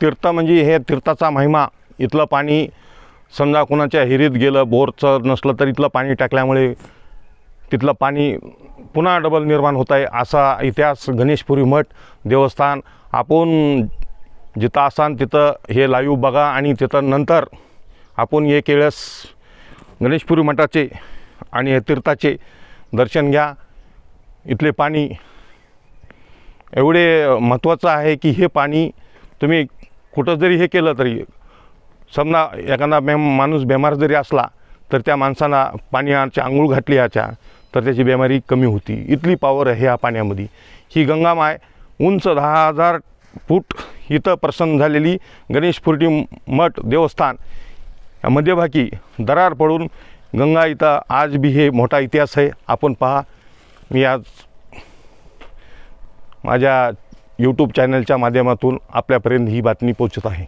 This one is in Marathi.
तीर्थ म्हणजे हे तीर्थाचा महिमा. इथलं पाणी समजा कोणाच्या हिरीत गेलं, बोरचं नसलं तर इथलं पाणी टाकल्यामुळे तिथलं पाणी पुन्हा डबल निर्माण होत आहे, असा इतिहास गणेशपुरी मठ देवस्थान. आपण जिथं असाल तिथं हे लाईव्ह बघा आणि तिथं नंतर आपण एक वेळेस गणेशपुरी मठाचे आणि हे तीर्थाचे दर्शन घ्या. इथले पाणी एवढे महत्त्वाचं आहे की हे पाणी तुम्ही कुठं जरी हे केलं तरी, समजा एखादा माणूस बेमार जरी असला तर त्या माणसाला पाण्याच्या आंघोळ घातली याच्या तर त्याची बेमारी कमी होती. इथली पावर आहे ह्या पाण्यामध्ये. ही गंगामाय उंच 10,000 फूट इथं प्रसन्न झालेली गणेशपुरी मठ देवस्थान या मध्यभागी दरार पडून गंगा इथं आज बी हे मोठा इतिहास आहे. आपण पहा. मी आज माझ्या यूट्यूब चॅनलच्या माध्यमातून आपल्यापर्यंत ही बातमी पोहोचत आहे.